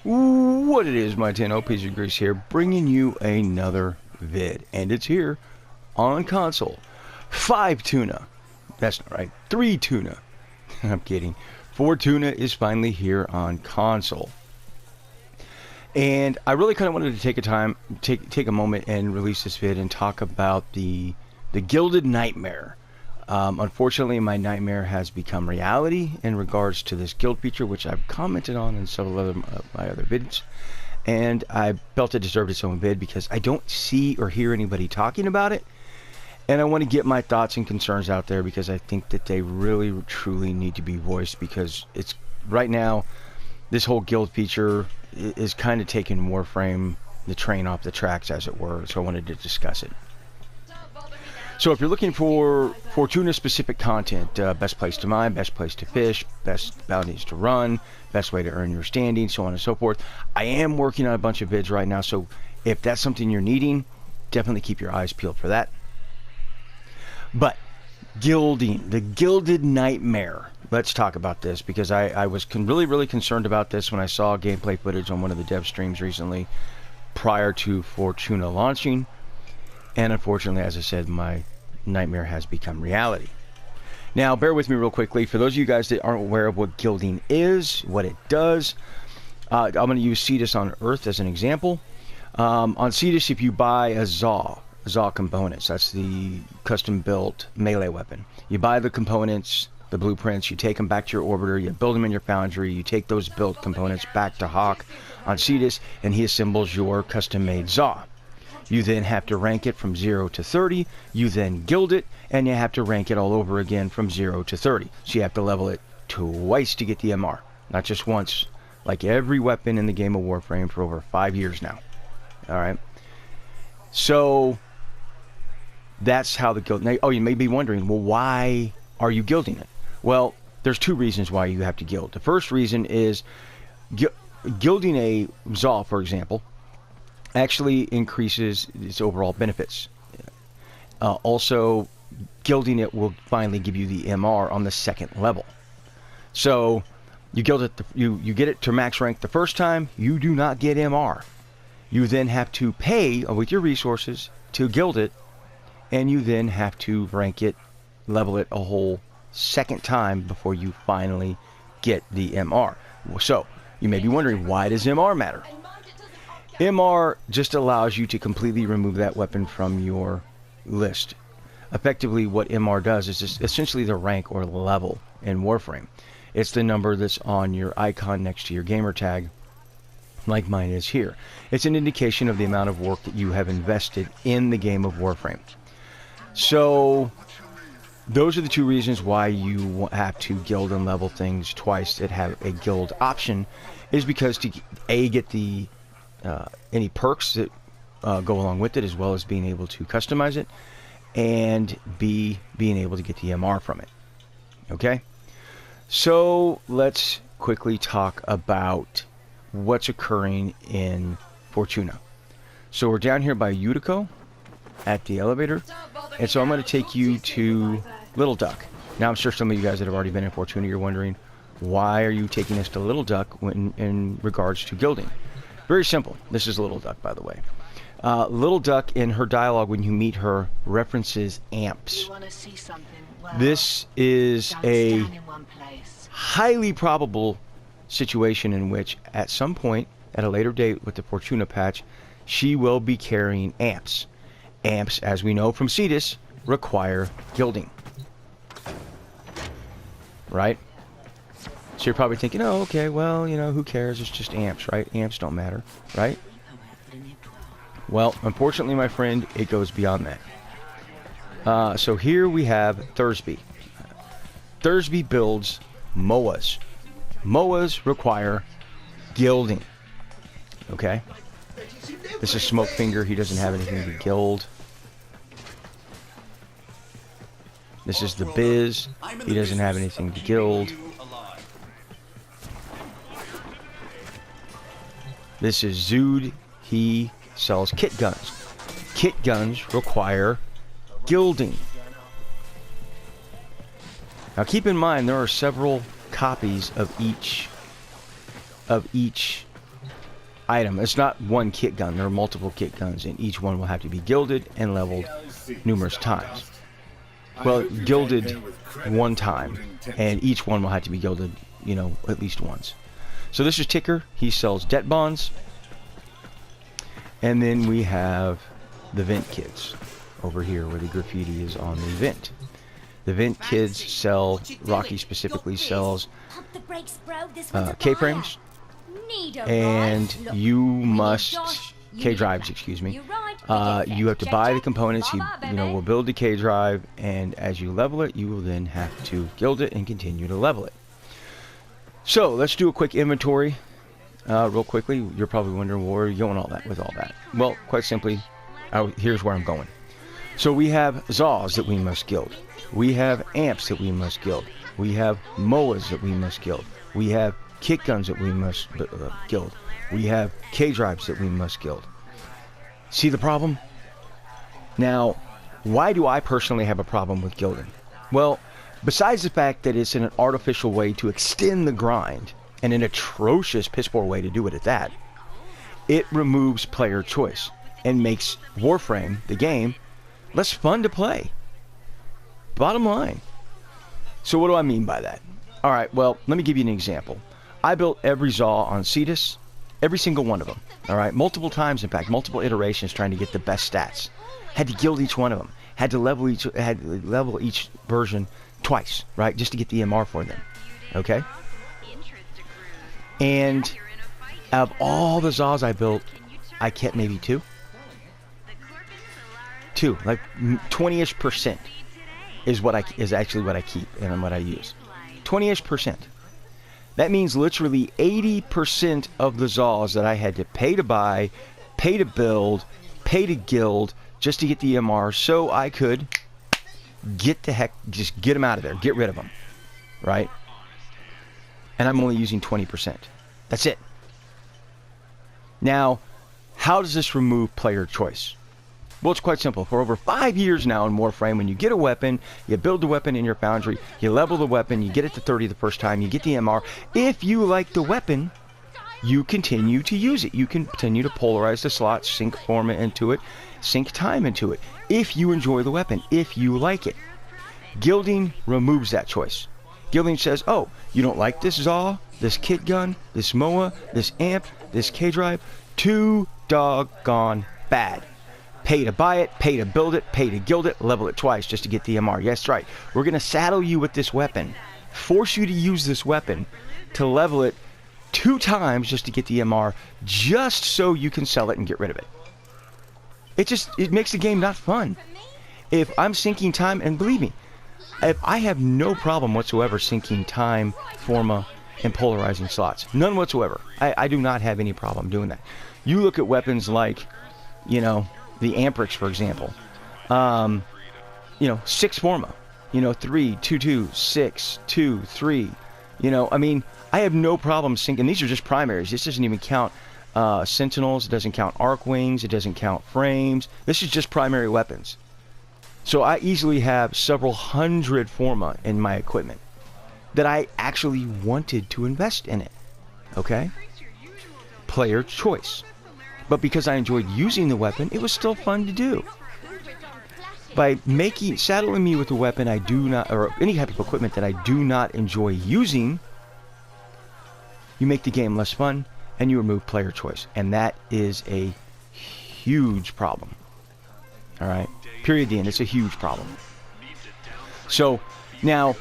What it is, my 10 OPs of Grease here, bringing you another vid, and it's here on console. 5 tuna. That's not right. 3 tuna. I'm kidding. 4 tuna is finally here on console. And I really kind of wanted to take a moment and release this vid and talk about the Gilded nightmare. Unfortunately, my nightmare has become reality in regards to this guild feature, which I've commented on in several other my other vids, and I felt it deserved its own vid because I don't see or hear anybody talking about it, and I want to get my thoughts and concerns out there because I think that they really truly need to be voiced, because it's right now this whole guild feature is kind of taking Warframe the train off the tracks, as it were. So I wanted to discuss it. So if you're looking for Fortuna specific content, best place to mine, best place to fish, best bounties to run, best way to earn your standing, so on and so forth, I am working on a bunch of vids right now, so if that's something you're needing, definitely keep your eyes peeled for that. But Gilding, the Gilded nightmare. Let's talk about this, because I was really concerned about this when I saw gameplay footage on one of the dev streams recently prior to Fortuna launching. And unfortunately, as I said, my nightmare has become reality. Now, bear with me real quickly. For those of you guys that aren't aware of what Gilding is, what it does, I'm going to use Cetus on Earth as an example. On Cetus, if you buy a Zaw components, that's the custom-built melee weapon. You buy the components, the blueprints, you take them back to your orbiter, you build them in your foundry, you take those built components back to Hawk on Cetus, and he assembles your custom-made Zaw. You then have to rank it from 0 to 30, you then gild it, and you have to rank it all over again from 0 to 30. So you have to level it twice to get the MR, not just once, like every weapon in the game of Warframe for over 5 years now. Alright? So that's how the guild... Now, oh, you may be wondering, well, why are you gilding it? Well, there's 2 reasons why you have to gild. The first reason is gilding a Zaw, for example, actually increases its overall benefits. Also, gilding it will finally give you the MR on the 2nd level. So you gild it, you get it to max rank the first time, you do not get MR. You then have to pay with your resources to gild it, and you then have to rank it, level it a whole 2nd time before you finally get the MR. So you may be wondering, why does MR matter? MR just allows you to completely remove that weapon from your list. Effectively, what MR does is just essentially the rank or level in Warframe. It's the number that's on your icon next to your gamer tag, like mine is here. It's an indication of the amount of work that you have invested in the game of Warframe. So those are the 2 reasons why you have to guild and level things twice that have a guild option, is because to A, get the any perks that go along with it, as well as being able to customize it, and B, being able to get the MR from it. Okay? So let's quickly talk about what's occurring in Fortuna. So we're down here by Utico at the elevator, and so I'm going to take you to Little Duck. Now, I'm sure some of you guys that have already been in Fortuna, you're wondering, why are you taking us to Little Duck when in regards to gilding? Very simple. This is Little Duck, by the way. Little Duck, in her dialogue when you meet her, references amps. This is a highly probable situation in which, at some point, at a later date with the Fortuna patch, she will be carrying amps. Amps, as we know from Cetus, require gilding. Right? So you're probably thinking, oh, okay, well, you know, who cares? It's just amps, right? Amps don't matter, right? Well, unfortunately, my friend, it goes beyond that. So here we have Thursby. Thursby builds MOAs. MOAs require gilding. Okay? This is Smokefinger. He doesn't have anything to gild. This is the Biz. He doesn't have anything to gild. This is Zood. He sells kit guns. Kit guns require gilding. Now keep in mind, there are several copies of each of each item. It's not one kit gun. There are multiple kit guns, and each one will have to be gilded and leveled numerous times. Well, gilded one time, and each one will have to be gilded, you know, at least once. So this is Ticker. He sells debt bonds. And then we have the vent kids over here where the graffiti is on the vent. The vent kids sell, Rocky specifically sells K-frames, and you must, K-drives, excuse me. You have to buy the components. You know, will build the K-drive, and as you level it, you will then have to gild it and continue to level it. So let's do a quick inventory real quickly. You're probably wondering where you're going with all that. Well, quite simply, here's where I'm going. So we have Zaws that we must gild. We have amps that we must gild. We have MOAs that we must gild. We have kit guns that we must gild. We have K-drives that we must gild. See the problem? Now, why do I personally have a problem with gilding? Well, besides the fact that it's an artificial way to extend the grind, and an atrocious piss-poor way to do it at that, it removes player choice and makes Warframe, the game, less fun to play. Bottom line. So what do I mean by that? All right, well, let me give you an example. I built every Zaw on Cetus, every single one of them. All right, multiple times, in fact, multiple iterations trying to get the best stats. Had to gild each one of them. Had to level each version twice, right, just to get the MR for them. Okay? And out of all the Zaws I built, I kept maybe two, like 20-ish% is actually what I keep and what I use. 20-ish%. That means literally 80% of the Zaws that I had to pay to buy, pay to build, pay to gild just to get the MR, so I could just get them out of there, get rid of them, right? And I'm only using 20%. That's it. Now, how does this remove player choice? Well, it's quite simple. For over 5 years now in Warframe, when you get a weapon, you build the weapon in your foundry, you level the weapon, you get it to 30 the first time, you get the MR. If you like the weapon, you continue to use it. You continue to polarize the slots, sink forma into it, sink time into it. If you enjoy the weapon, if you like it. Gilding removes that choice. Gilding says, oh, you don't like this Zaw, this kit gun, this MOA, this amp, this K-drive? Too doggone bad. Pay to buy it, pay to build it, pay to gild it, level it twice just to get the MR. Yes, right. We're going to saddle you with this weapon, force you to use this weapon to level it 2 times just to get the MR, just so you can sell it and get rid of it. It makes the game not fun. If I'm sinking time, and believe me, I have no problem whatsoever sinking time, forma, and polarizing slots. None whatsoever. I do not have any problem doing that. You look at weapons like, you know, the Amprix, for example. You know, 6 forma. You know, 3, 2, 2, 6, 2, 3. You know, I mean, I have no problem sinking. These are just primaries. This doesn't even count Sentinels. It doesn't count Arc Wings. It doesn't count frames. This is just primary weapons. So I easily have several hundred forma in my equipment that I actually wanted to invest in it. Okay? Player choice. But because I enjoyed using the weapon, it was still fun to do. By saddling me with a weapon I do not, or any type of equipment that I do not enjoy using, you make the game less fun and you remove player choice. And that is a huge problem. Alright? Period, and it's a huge problem. So, now,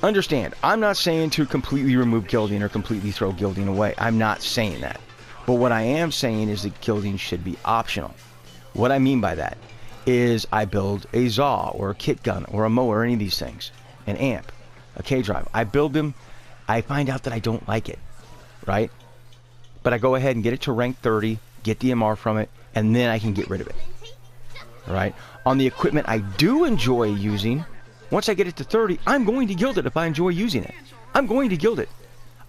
understand, I'm not saying to completely remove gilding or completely throw gilding away. I'm not saying that. But what I am saying is that gilding should be optional. What I mean by that is I build a Zaw or a kit gun or a MOA or any of these things, an amp, a K-drive. I build them, I find out that I don't like it, right? But I go ahead and get it to rank 30, get the MR from it, and then I can get rid of it, right? On the equipment I do enjoy using, once I get it to 30, I'm going to gild it if I enjoy using it. I'm going to gild it.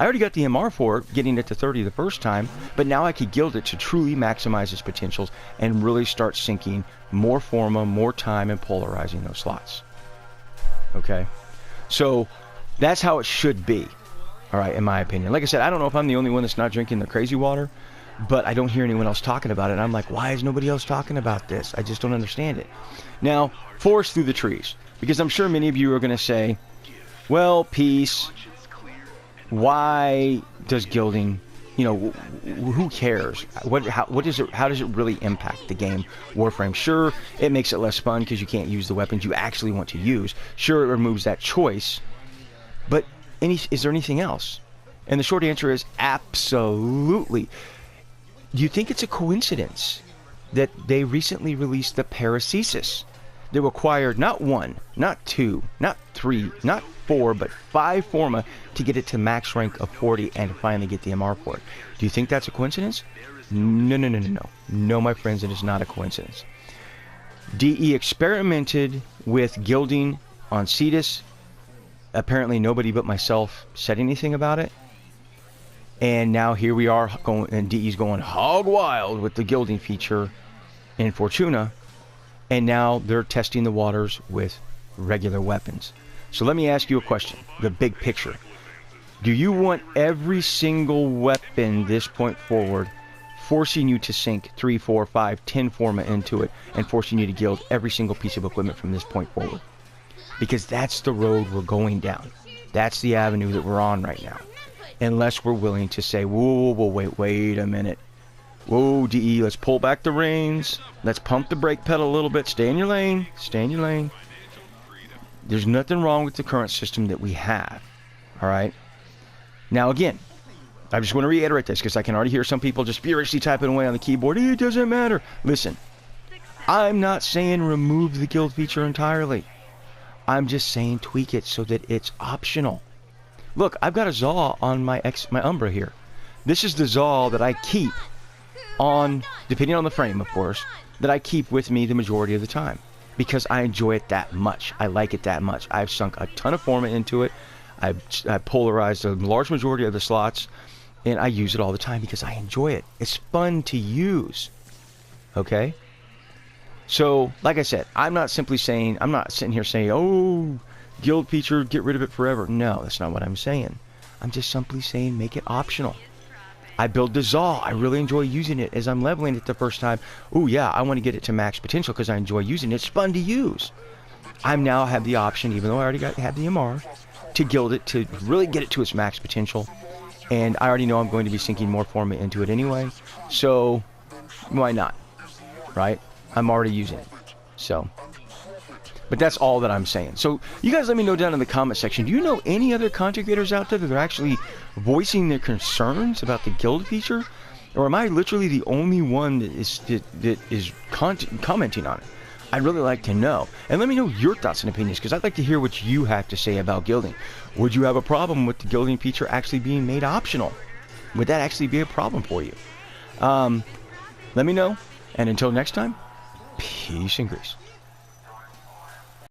I already got the MR for it, getting it to 30 the first time, but now I could gild it to truly maximize its potentials and really start sinking more forma, more time, and polarizing those slots. Okay? So, that's how it should be. All right, in my opinion. Like I said, I don't know if I'm the only one that's not drinking the crazy water, but I don't hear anyone else talking about it. And I'm like, why is nobody else talking about this? I just don't understand it. Now, forest through the trees, because I'm sure many of you are going to say, well, peace, why does gilding, you know, who cares? How does it really impact the game Warframe? Sure, it makes it less fun because you can't use the weapons you actually want to use. Sure, it removes that choice, but is there anything else? And the short answer is absolutely. Do you think it's a coincidence that they recently released the Paracesis? They required not 1, not 2, not 3, not 4, but 5 forma to get it to max rank of 40 and finally get the MR for it. Do you think that's a coincidence? No. No, my friends, it is not a coincidence. DE experimented with gilding on Cetus. Apparently nobody but myself said anything about it. And now here we are going, and DE's going hog wild with the gilding feature in Fortuna. And now they're testing the waters with regular weapons. So let me ask you a question, the big picture. Do you want every single weapon this point forward forcing you to sink 3, 4, 5, 10 forma into it and forcing you to gild every single piece of equipment from this point forward? Because that's the road we're going down. That's the avenue that we're on right now. Unless we're willing to say, whoa, wait a minute. Whoa, DE, let's pull back the reins. Let's pump the brake pedal a little bit. Stay in your lane. Stay in your lane. There's nothing wrong with the current system that we have. All right? Now, again, I just want to reiterate this because I can already hear some people just furiously typing away on the keyboard. It doesn't matter. Listen, I'm not saying remove the guild feature entirely. I'm just saying tweak it so that it's optional. Look, I've got a Zaw on my Umbra here. This is the Zaw that I keep on, depending on the frame, of course, that I keep with me the majority of the time. Because I enjoy it that much. I like it that much. I've sunk a ton of forma into it. I've polarized a large majority of the slots. And I use it all the time because I enjoy it. It's fun to use. Okay? So, like I said, I'm not sitting here saying, oh, guild feature, get rid of it forever. No, that's not what I'm saying. I'm just simply saying make it optional. I build the Zaw. I really enjoy using it as I'm leveling it the first time. Oh yeah, I want to get it to max potential because I enjoy using it. It's fun to use. I now have the option, even though I already have the MR, to gild it, to really get it to its max potential. And I already know I'm going to be sinking more forma into it anyway. So, why not? Right? I'm already using it. So, but that's all that I'm saying. So, you guys let me know down in the comment section. Do you know any other content creators out there that are actually voicing their concerns about the guild feature? Or am I literally the only one that is commenting on it? I'd really like to know. And let me know your thoughts and opinions, because I'd like to hear what you have to say about gilding. Would you have a problem with the gilding feature actually being made optional? Would that actually be a problem for you? Let me know. And until next time, peace and grace.